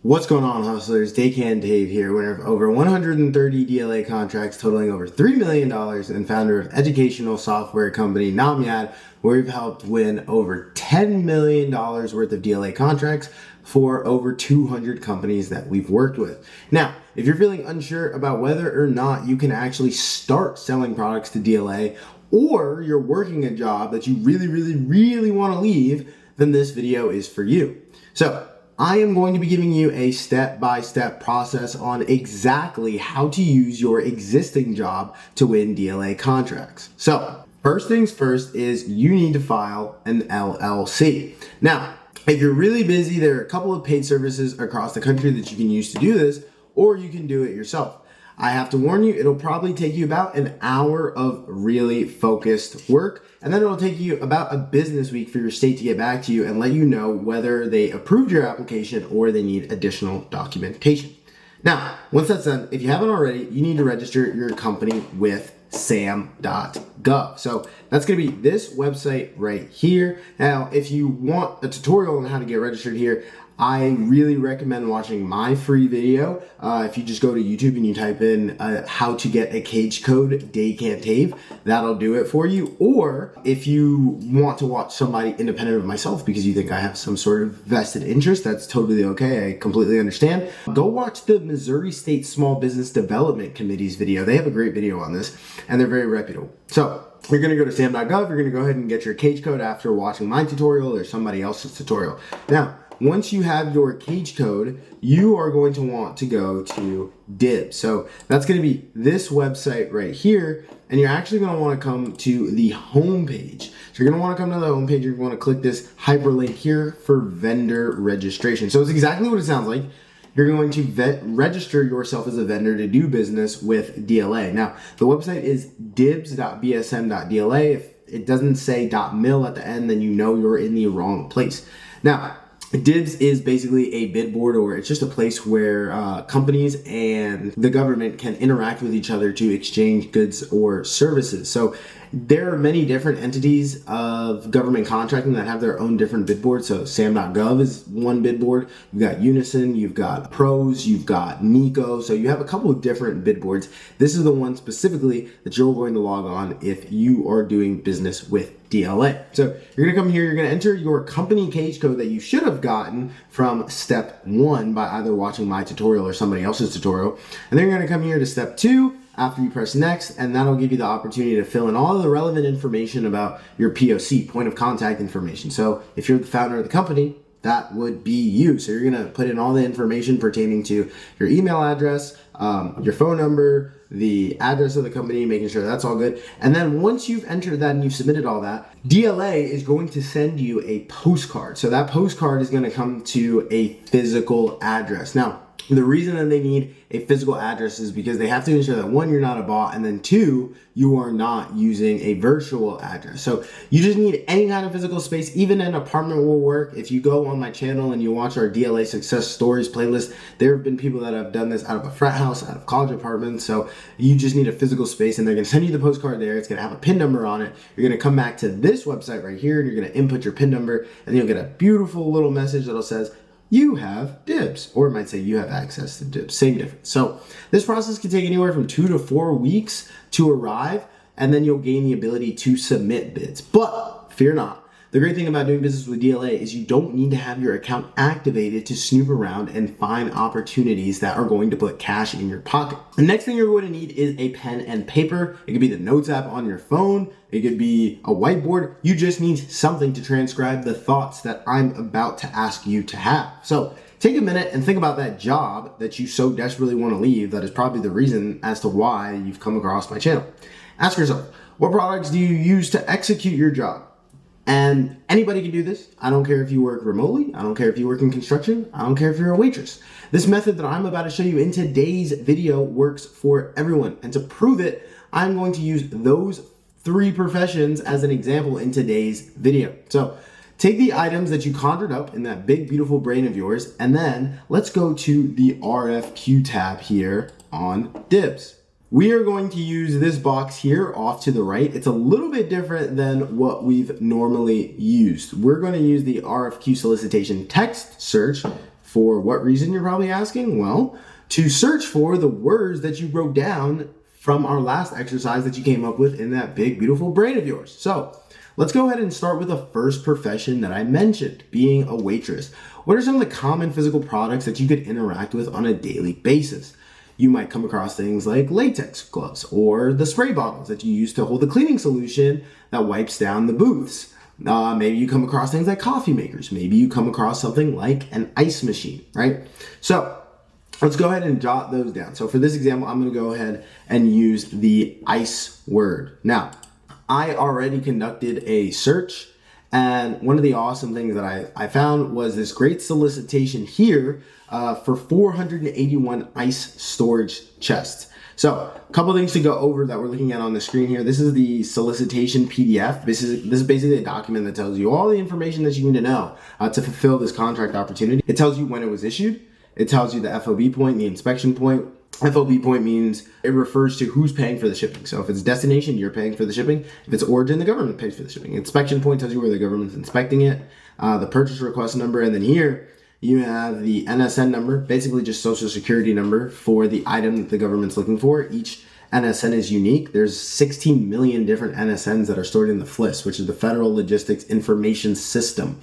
What's going on, hustlers? Dave here, winner of over 130 DLA contracts totaling over $3 million and founder of educational software company Namyad, where we've helped win over $10 million worth of DLA contracts for over 200 companies that we've worked with. Now, if you're feeling unsure about whether or not you can actually start selling products to DLA, or you're working a job that you really want to leave, then this video is for you. So, I am going to be giving you a step-by-step process on exactly how to use your existing job to win DLA contracts. So, first things first is you need to file an LLC. Now, if you're really busy, there are a couple of paid services across the country that you can use to do this, or you can do it yourself. I have to warn you, it'll probably take you about an hour of really focused work, and then it'll take you about a business week for your state to get back to you and let you know whether they approved your application or they need additional documentation. Now, once that's done, if you haven't already, you need to register your company with sam.gov. So that's going to be this website right here. Now, if you want a tutorial on how to get registered here, I really recommend watching my free video. If you just go to YouTube and you type in how to get a cage code DAVE, that'll do it for you. Or if you want to watch somebody independent of myself because you think I have some sort of vested interest, that's totally okay. I completely understand. Go watch the Missouri State Small Business Development Committee's video. They have a great video on this and they're very reputable. So you're going to go to sam.gov. You're going to go ahead and get your cage code after watching my tutorial or somebody else's tutorial. Now, once you have your cage code, you are going to want to go to DIBBS. So that's going to be this website right here. And you're actually going to want to come to the home page. So you're going to want to come to the home page. You're going to click this hyperlink here for vendor registration. So it's exactly what it sounds like. You're going to register yourself as a vendor to do business with DLA. Now, the website is dibbs.bsm.dla. If it doesn't say .mil at the end, then you know you're in the wrong place. Now, DIBBS is basically a bid board, or it's just a place where companies and the government can interact with each other to exchange goods or services. So there are many different entities of government contracting that have their own different bid boards. So sam.gov is one bid board. You've got Unison, you've got Pros, you've got Nico. So you have a couple of different bid boards. This is the one specifically that you're going to log on if you are doing business with DLA. So you're going to come here, you're going to enter your company cage code that you should have gotten from step 1 by either watching my tutorial or somebody else's tutorial. And then you're going to come here to step 2 after you press next, and that'll give you the opportunity to fill in all of the relevant information about your POC, point of contact information. So if you're the founder of the company, that would be you. So you're going to put in all the information pertaining to your email address, your phone number, the address of the company, making sure that's all good. And then once you've entered that and you've submitted all that, DLA is going to send you a postcard. So that postcard is going to come to a physical address. Now, the reason that they need a physical address is because they have to ensure that 1, you're not a bot, and then 2, you are not using a virtual address. So you just need any kind of physical space. Even an apartment will work. If you go on my channel and you watch our DLA success stories playlist, there have been people that have done this out of a frat house, out of college apartments. So you just need a physical space, and they're going to send you the postcard there. It's going to have a PIN number on it. You're going to come back to this website right here, and you're going to input your PIN number, and then you'll get a beautiful little message that'll says, you have DIBBS, or it might say you have access to DIBBS, same difference. So this process can take anywhere from 2 to 4 weeks to arrive, and then you'll gain the ability to submit bids. But fear not. The great thing about doing business with DLA is you don't need to have your account activated to snoop around and find opportunities that are going to put cash in your pocket. The next thing you're going to need is a pen and paper. It could be the Notes app on your phone. It could be a whiteboard. You just need something to transcribe the thoughts that I'm about to ask you to have. So take a minute and think about that job that you so desperately want to leave that is probably the reason as to why you've come across my channel. Ask yourself, what products do you use to execute your job? And anybody can do this. I don't care if you work remotely. I don't care if you work in construction. I don't care if you're a waitress. This method that I'm about to show you in today's video works for everyone. And to prove it, I'm going to use those 3 professions as an example in today's video. So take the items that you conjured up in that big, beautiful brain of yours, and then let's go to the RFQ tab here on DIBBS. We are going to use this box here off to the right. It's a little bit different than what we've normally used. We're going to use the RFQ solicitation text search For what reason, you're probably asking? Well, to search for the words that you wrote down from our last exercise that you came up with in that big, beautiful brain of yours. So let's go ahead and start with the first profession that I mentioned, being a waitress. What are some of the common physical products that you could interact with on a daily basis? You might come across things like latex gloves or the spray bottles that you use to hold the cleaning solution that wipes down the booths. Maybe you come across things like coffee makers. Maybe you come across something like an ice machine, right? So let's go ahead and jot those down. So for this example, I'm going to go ahead and use the ice word. Now, I already conducted a search, and one of the awesome things that I found was this great solicitation here for 481 ice storage chests. So a couple things to go over that we're looking at on the screen here. This is the solicitation PDF. This is basically a document that tells you all the information that you need to know to fulfill this contract opportunity. It tells you when it was issued. It tells you the FOB point, the inspection point. FOB point means it refers to who's paying for the shipping. So if it's destination, you're paying for the shipping. If it's origin, the government pays for the shipping. Inspection point tells you where the government's inspecting it. The purchase request number, and then here you have the NSN number, basically just social security number for the item that the government's looking for. Each NSN is unique. There's 16 million different NSNs that are stored in the FLIS, which is the Federal Logistics Information System.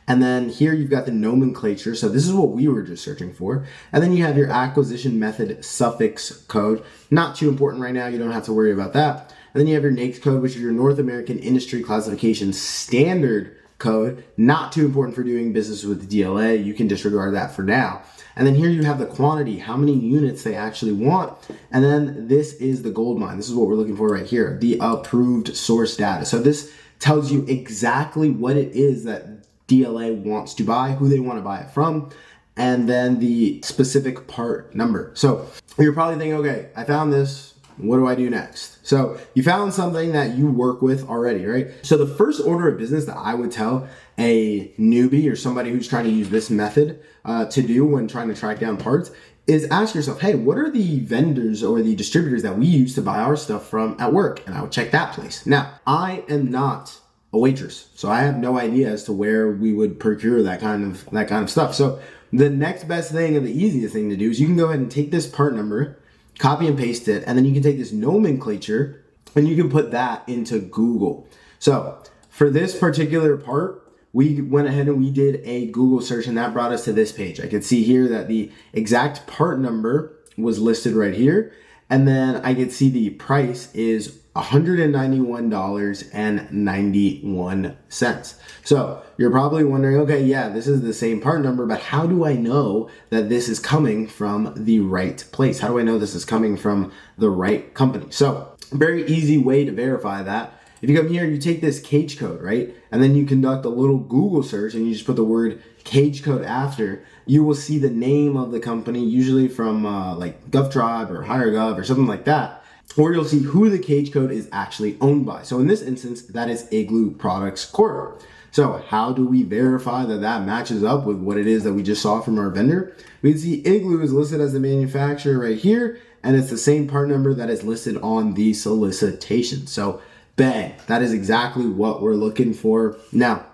And then here you've got the nomenclature. So this is what we were just searching for. And then you have your acquisition method suffix code. Not too important right now. You don't have to worry about that. And then you have your NAICS code, which is your North American Industry Classification Standard code. Not too important for doing business with the DLA. You can disregard that for now. And then here you have the quantity, how many units they actually want. And then this is the gold mine. This is what we're looking for right here, the approved source data. So this tells you exactly what it is that DLA wants to buy, who they want to buy it from, and then the specific part number. So you're probably thinking, okay, I found this. What do I do next? So you found something that you work with already, right? So the first order of business that I would tell a newbie or somebody who's trying to use this method to do when trying to track down parts is ask yourself, hey, what are the vendors or the distributors that we use to buy our stuff from at work? And I would check that place. Now, I am not a waitress, so I have no idea as to where we would procure that kind of stuff. So the next best thing and the easiest thing to do is you can go ahead and take this part number, copy and paste it, and then you can take this nomenclature and you can put that into Google. So for this particular part, we went ahead and we did a Google search, and that brought us to this page. I could see here that the exact part number was listed right here, and then I could see the price is $191.91. So you're probably wondering, okay, yeah, this is the same part number, but how do I know that this is coming from the right place? How do I know this is coming from the right company? So a very easy way to verify that. If you come here, you take this cage code, right? And then you conduct a little Google search and you just put the word cage code after, you will see the name of the company, usually from like GovTribe or HireGov or something like that. Or you'll see who the cage code is actually owned by. So in this instance, that is Igloo Products Corp. So how do we verify that that matches up with what it is that we just saw from our vendor? We can see Igloo is listed as the manufacturer right here, and it's the same part number that is listed on the solicitation. So bang, that is exactly what we're looking for. Now,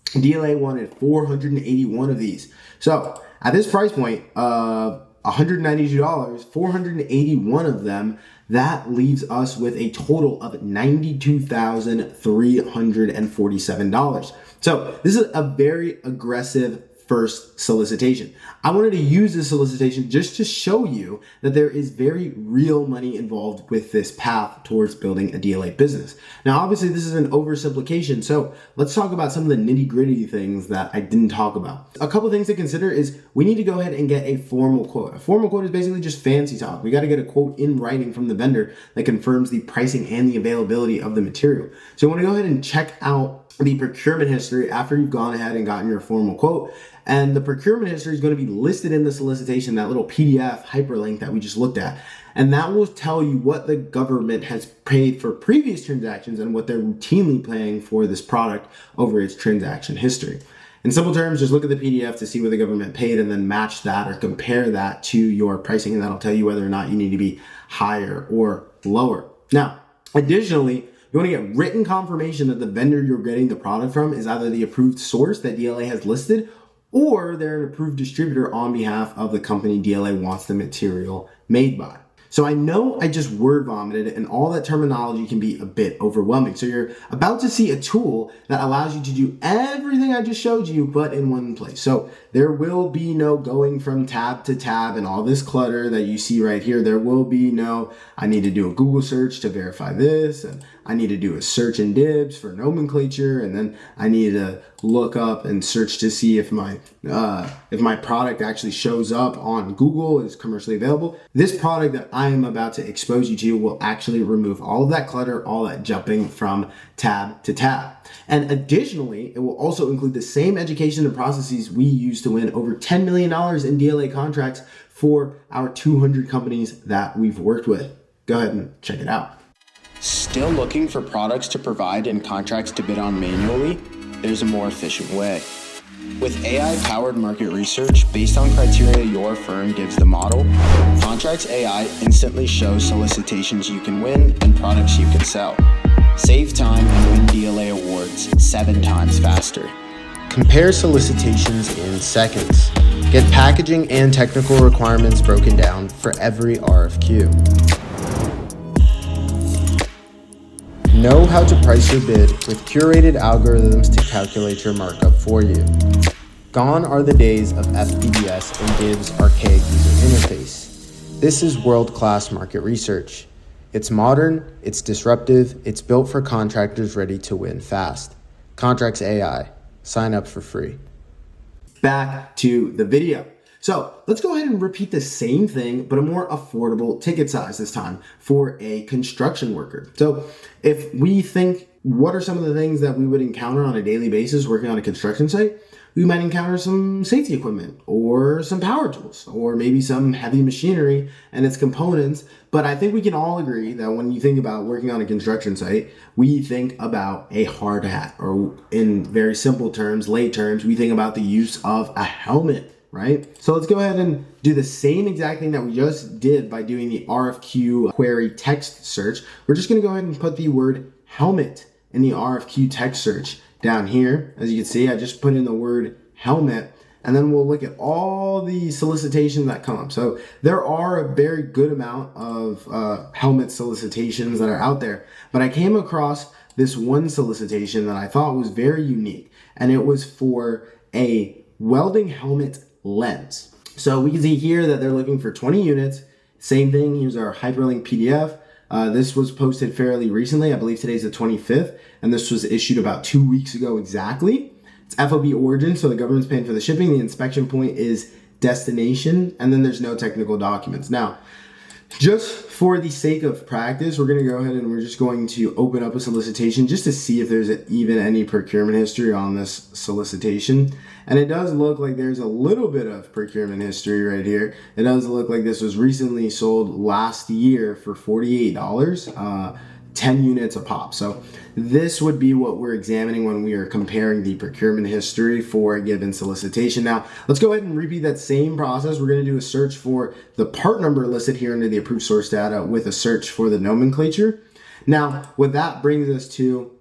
DLA wanted 481 of these. So at this price point of $192, 481 of them, that leaves us with a total of $92,347. So this is a very aggressive first solicitation. I wanted to use this solicitation just to show you that there is very real money involved with this path towards building a DLA business. Now, obviously this is an oversimplification, so let's talk about some of the nitty-gritty things that I didn't talk about. A couple things to consider is we need to go ahead and get a formal quote. A formal quote is basically just fancy talk. We got to get a quote in writing from the vendor that confirms the pricing and the availability of the material. So you want to go ahead and check out the procurement history after you've gone ahead and gotten your formal quote. And the procurement history is going to be listed in the solicitation, that little PDF hyperlink that we just looked at. And that will tell you what the government has paid for previous transactions and what they're routinely paying for this product over its transaction history. In simple terms, just look at the PDF to see what the government paid and then match that or compare that to your pricing, and that'll tell you whether or not you need to be higher or lower. Now, additionally, you want to get written confirmation that the vendor you're getting the product from is either the approved source that DLA has listed, or they're an approved distributor on behalf of the company DLA wants the material made by. So I know I just word vomited and all that terminology can be a bit overwhelming. So you're about to see a tool that allows you to do everything I just showed you, but in one place. So there will be no going from tab to tab and all this clutter that you see right here. There will be no, I need to do a Google search to verify this, and I need to do a search in DIBBS for nomenclature, and then I need to look up and search to see if my product actually shows up on Google, is commercially available. This product that I am about to expose you to will actually remove all of that clutter, all that jumping from tab to tab. And additionally, it will also include the same education and processes we use to win over $10 million in DLA contracts for our 200 companies that we've worked with. Go ahead and check it out. Still looking for products to provide and contracts to bid on manually? There's a more efficient way. With AI-powered market research based on criteria your firm gives the model, Contracts AI instantly shows solicitations you can win and products you can sell. Save time and win DLA awards 7 times faster. Compare solicitations in seconds. Get packaging and technical requirements broken down for every RFQ. Know how to price your bid with curated algorithms to calculate your markup for you. Gone are the days of FPDS and DIBBS archaic user interface. This is world-class market research. It's modern, it's disruptive, it's built for contractors ready to win fast. Contracts AI. Sign up for free. Back to the video. So let's go ahead and repeat the same thing, but a more affordable ticket size this time for a construction worker. So if we think, what are some of the things that we would encounter on a daily basis working on a construction site? We might encounter some safety equipment or some power tools or maybe some heavy machinery and its components. But I think we can all agree that when you think about working on a construction site, we think about a hard hat, or in very simple terms, lay terms, we think about the use of a helmet. Right? So let's go ahead and do the same exact thing that we just did by doing the RFQ query text search. We're just going to go ahead and put the word helmet in the RFQ text search down here. As you can see, I just put in the word helmet, and then we'll look at all the solicitations that come up. So there are a very good amount of helmet solicitations that are out there, but I came across this one solicitation that I thought was very unique, and it was for a welding helmet lens. So we can see here that they're looking for 20 units. Same thing, here's our hyperlink PDF. This was posted fairly recently. I believe today's the 25th, and this was issued about 2 weeks ago exactly. It's FOB origin, so the government's paying for the shipping. The inspection point is destination, and then there's no technical documents. Now, just for the sake of practice, we're going to go ahead and we're just going to open up a solicitation just to see if there's even any procurement history on this solicitation. And it does look like there's a little bit of procurement history right here. It does look like this was recently sold last year for $48, 10 units a pop. So this would be what we're examining when we are comparing the procurement history for a given solicitation. Now, let's go ahead and repeat that same process. We're going to do a search for the part number listed here under the approved source data with a search for the nomenclature. Now, what that brings us to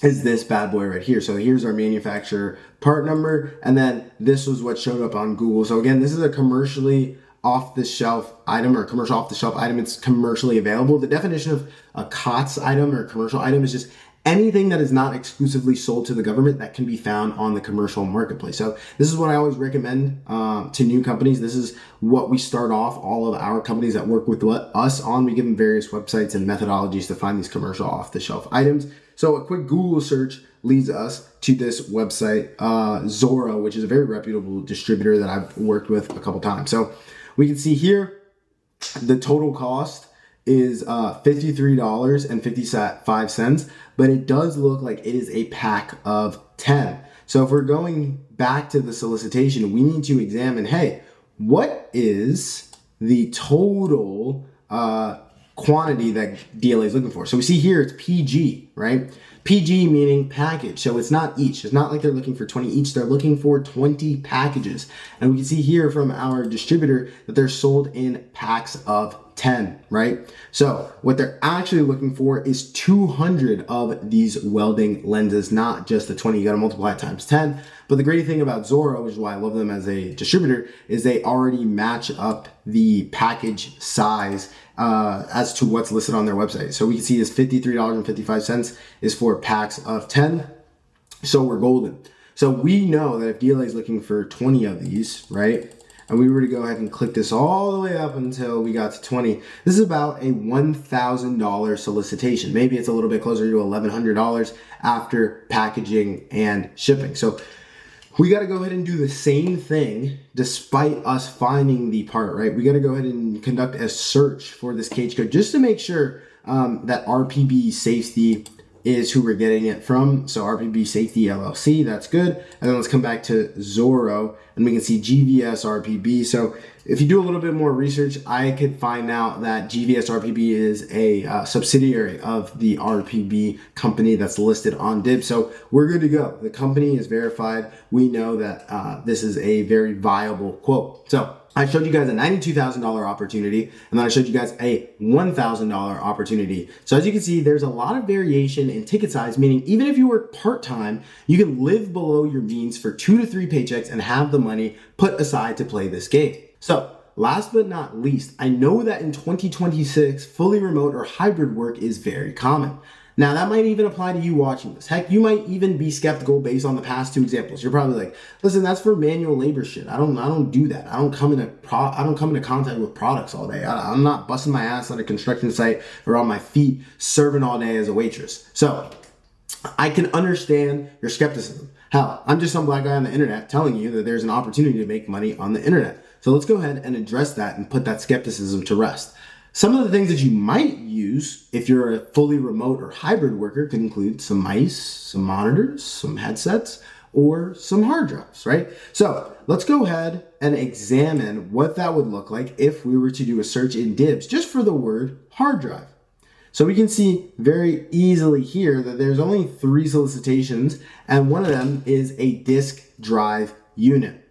is this bad boy right here. So here's our manufacturer part number, and then this was what showed up on Google. So again, this is a commercially off-the-shelf item, or commercial off-the-shelf item. It's commercially available. The definition of a COTS item or commercial item is just anything that is not exclusively sold to the government that can be found on the commercial marketplace. So this is what I always recommend to new companies. This is what we start off all of our companies that work with us on. We give them various websites and methodologies to find these commercial off-the-shelf items. So a quick Google search leads us to this website, Zora, which is a very reputable distributor that I've worked with a couple times. So we can see here the total cost is $53.55, but it does look like it is a pack of 10. So if we're going back to the solicitation, we need to examine, hey, what is the total quantity that DLA is looking for? So we see here it's PG, right? PG meaning package. So it's not each. It's not like they're looking for 20 each. They're looking for 20 packages. And we can see here from our distributor that they're sold in packs of 10, right? So what they're actually looking for is 200 of these welding lenses, not just the 20. You got to multiply it times 10. But the great thing about Zorro, which is why I love them as a distributor, is they already match up the package size as to what's listed on their website. So we can see this $53.55 is for packs of 10. So we're golden. So we know that if DLA is looking for 20 of these, right? And we were to go ahead and click this all the way up until we got to 20. This is about a $1,000 solicitation. Maybe it's a little bit closer to $1,100 after packaging and shipping. So we got to go ahead and do the same thing despite us finding the part, right? We got to go ahead and conduct a search for this cage code just to make sure that RPB Safety is who we're getting it from. So RPB Safety LLC, that's good. And then let's come back to Zorro and we can see GVS RPB. So if you do a little bit more research, I could find out that GVS RPB is a subsidiary of the RPB company that's listed on DIBBS. So we're good to go. The company is verified. We know that this is a very viable quote. So I showed you guys a $92,000 opportunity, and then I showed you guys a $1,000 opportunity. So as you can see, there's a lot of variation in ticket size, meaning even if you work part-time, you can live below your means for 2 to 3 paychecks and have the money put aside to play this game. So last but not least, I know that in 2026, fully remote or hybrid work is very common. Now that might even apply to you watching this. Heck, you might even be skeptical based on the past 2 examples. You're probably like, listen, that's for manual labor shit. I don't do that. I don't come into contact with products all day. I'm not busting my ass at a construction site or on my feet serving all day as a waitress. So I can understand your skepticism. Hell, I'm just some black guy on the internet telling you that there's an opportunity to make money on the internet. So let's go ahead and address that and put that skepticism to rest. Some of the things that you might use if you're a fully remote or hybrid worker could include some mice, some monitors, some headsets, or some hard drives, right? So let's go ahead and examine what that would look like if we were to do a search in DIBBS just for the word hard drive. So we can see very easily here that there's only 3 solicitations, and one of them is a disk drive unit.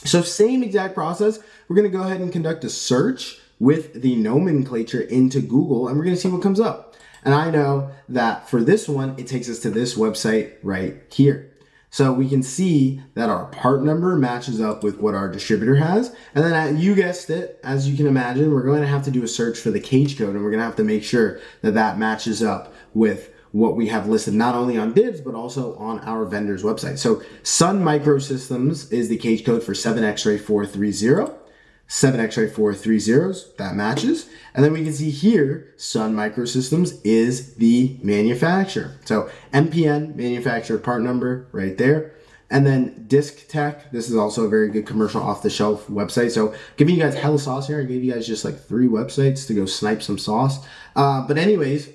So same exact process, we're gonna go ahead and conduct a search with the nomenclature into Google, and we're going to see what comes up. And I know that for this one, it takes us to this website right here. So we can see that our part number matches up with what our distributor has. And then you guessed it, as you can imagine, we're going to have to do a search for the cage code, and we're going to have to make sure that that matches up with what we have listed not only on DIBBS, but also on our vendor's website. So Sun Microsystems is the cage code for 7X-Ray 430. 7X-Ray 430s, that matches. And then we can see here, Sun Microsystems is the manufacturer. So MPN, manufacturer part number right there. And then Disc Tech, this is also a very good commercial off-the-shelf website. So giving you guys hella sauce here. I gave you guys just like 3 websites to go snipe some sauce. But anyways,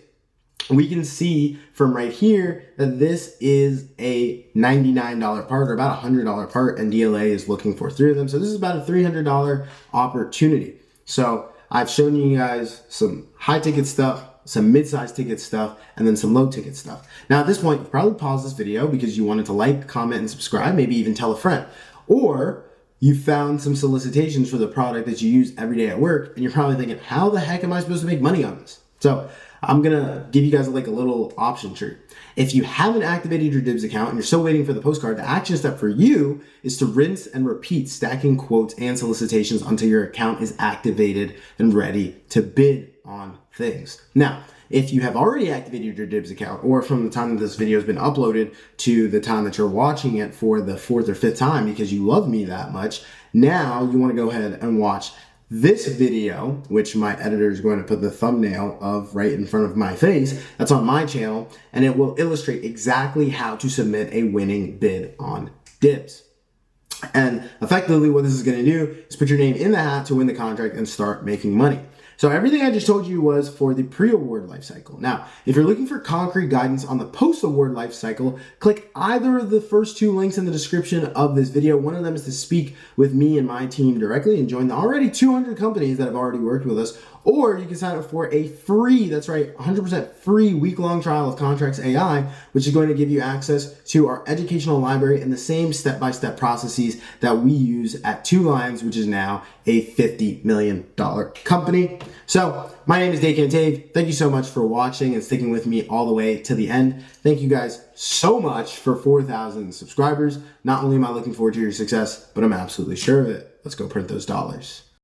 we can see from right here that this is a $99 part or about a $100 part, and DLA is looking for 3 of them. So this is about a $300 opportunity. So I've shown you guys some high ticket stuff, some mid-sized ticket stuff, and then some low ticket stuff. Now at this point, you probably pause this video because you wanted to like, comment, and subscribe, maybe even tell a friend. Or you found some solicitations for the product that you use every day at work, and you're probably thinking, how the heck am I supposed to make money on this? So I'm gonna give you guys like a little option tree. If you haven't activated your DIBBS account and you're still waiting for the postcard, the action step for you is to rinse and repeat stacking quotes and solicitations until your account is activated and ready to bid on things. Now, if you have already activated your DIBBS account, or from the time that this video has been uploaded to the time that you're watching it for the 4th or 5th time because you love me that much, now you wanna go ahead and watch this video, which my editor is going to put the thumbnail of right in front of my face. That's on my channel, and it will illustrate exactly how to submit a winning bid on DIBBS. And effectively what this is going to do is put your name in the hat to win the contract and start making money. So everything I just told you was for the pre-award lifecycle. Now, if you're looking for concrete guidance on the post-award lifecycle, click either of the first 2 links in the description of this video. One of them is to speak with me and my team directly and join the already 200 companies that have already worked with us. Or you can sign up for a free, that's right, 100% free week-long trial of Contracts AI, which is going to give you access to our educational library and the same step-by-step processes that we use at 2 Lions, which is now a $50 million company. So my name is Dave Cantave. Thank you so much for watching and sticking with me all the way to the end. Thank you guys so much for 4,000 subscribers. Not only am I looking forward to your success, but I'm absolutely sure of it. Let's go print those dollars.